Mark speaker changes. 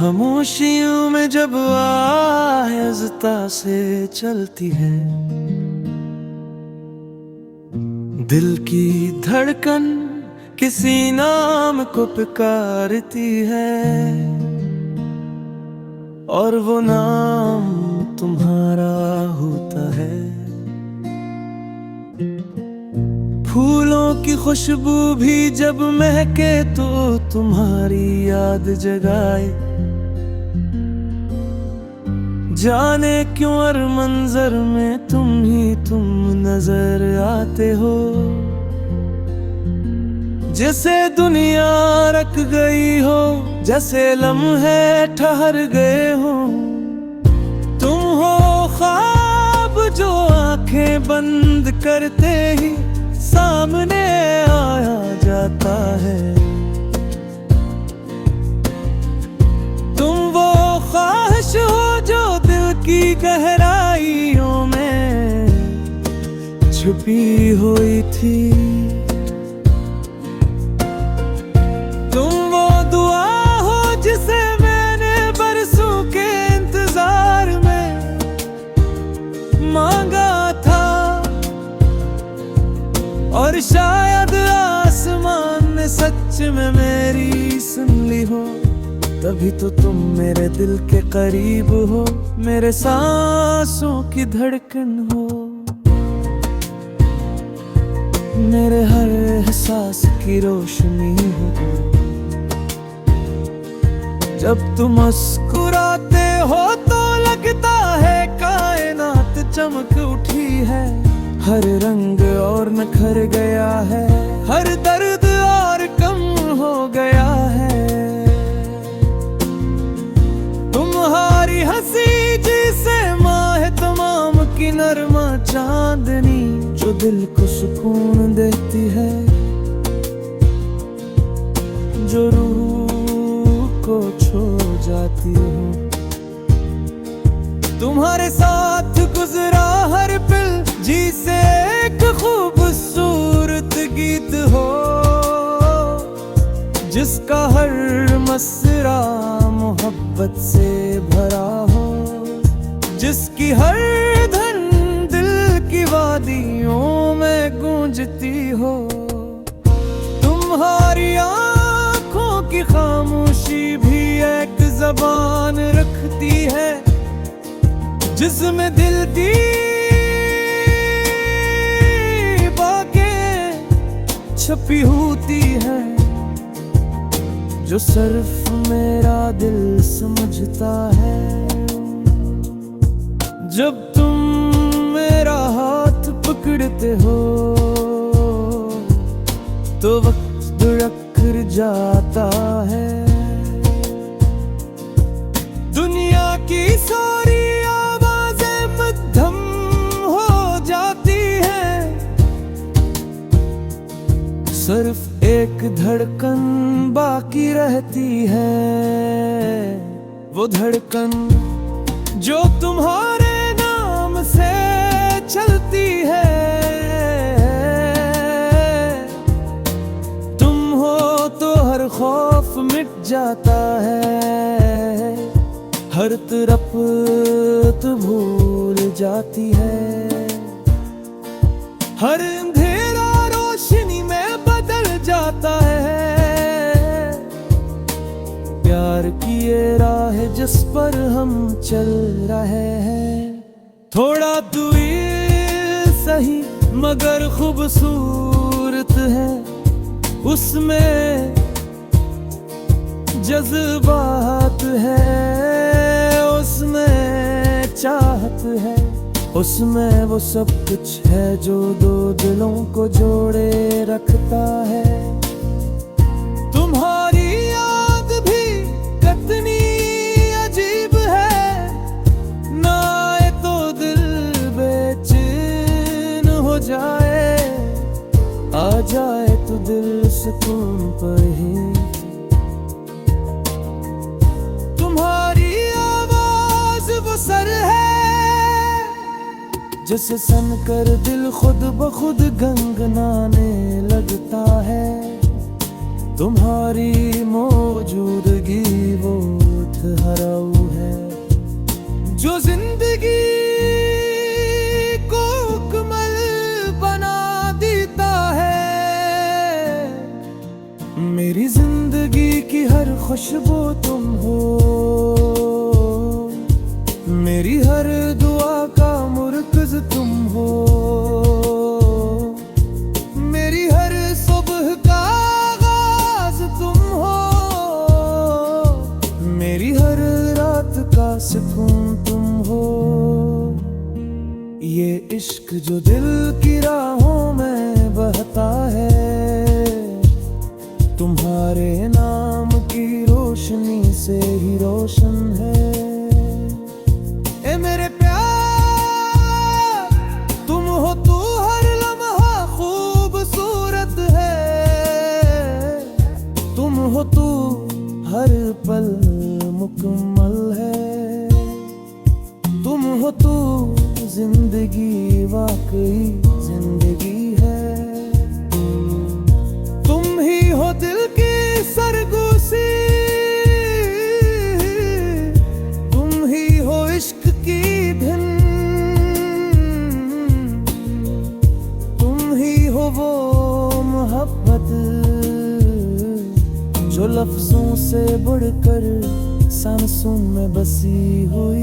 Speaker 1: खामोशियों में जब आहिस्ता से चलती है, दिल की धड़कन किसी नाम को पुकारती है, और वो नाम तुम्हारा होता है। फूलों की खुशबू भी जब महके तो तुम्हारी याद जगाए, जाने क्यों हर मंजर में तुम ही तुम नजर आते हो। जैसे दुनिया रख गई हो, जैसे लम्हे ठहर गए हो, तुम हो ख्वाब जो आंखें बंद करते ही सामने आया जाता है। तुम वो ख्वाहिश हो जो दिल की गहराइयों में छुपी हुई थी। तुम वो दुआ हो जिसे मैंने बरसों के इंतजार में मांगा था, और शायद आसमान ने सच में मेरी सुन ली हो। तभी तो तुम मेरे दिल के करीब हो, मेरे सांसों की धड़कन हो, मेरे हर एहसास की रोशनी हो। जब तुम मुस्कुराते हो तो लगता है कायनात चमक उठी है। हर रंग और नखर गया है, हर दर्द और कम हो गया है। तुम्हारी हंसी जिसे माह तमाम की नरमा चांदनी, जो दिल को सुकून देती है, जो रूह को छू जाती हो। तुम्हारे साथ गुजरा हर पल जिसे एक खूबसूरत गीत हो, जिसका हर मसरा मोहब्बत से भरा हो, जिसकी हर धन दिल की वादियों में गूंजती हो। तुम्हारी आंखों की खामोशी भी एक ज़बान रखती है, जिसमें दिल की छपी होती है, जो सिर्फ मेरा दिल समझता है। जब तुम मेरा हाथ पकड़ते हो तो वक्त धड़क जाता है। दुनिया की सारी आवाजें मद्धम हो जाती है, सिर्फ एक धड़कन बाकी रहती है। वो धड़कन जो तुम्हारे नाम से चलती है। तुम हो तो हर खौफ मिट जाता है, हर तरफ तो भूल जाती है। हर अंधेरा रोशनी में बदल जाता है। प्यार की ये राह जिस पर हम चल रहे हैं, थोड़ा दूरी सही मगर खूबसूरत है। उसमें जज्बात है, उसमें चाहत है, उसमें वो सब कुछ है जो दो दिलों को जोड़े रखता है। तुम्हारी याद भी कितनी अजीब है, ना आए तो दिल बेचैन हो जाए, आ जाए तो दिल सुकून पर ही। तुम्हारी आवाज वो सर है जिसे सुनकर दिल खुद ब खुद गनगनाने लगता है। तुम्हारी मौजूदगी वो हराऊ है, जो जिंदगी को मुकम्मल बना देता है। मेरी जिंदगी की हर खुशबू तुम हो, मेरी हर दुआ का मुर्कज़ तुम हो, मेरी हर सुबह का आगाज़ तुम हो, मेरी हर रात का सुकून तुम हो। ये इश्क जो दिल की राहों में बहता है, तुम्हारे नाम की रोशनी से ही रोशन है। ए मेरे प्यार तुम हो, तू हर लम्हा खूबसूरत है, तुम हो तू हर पल मुकम्मल है, तुम हो तू जिंदगी वाकई जिंदगी है। तुम ही हो दिल की सरगोशी, तुम ही हो इश्क की धुन, तुम ही हो वो मोहब्बत जो लफ्जों से बढ़कर सांसों में बसी हुई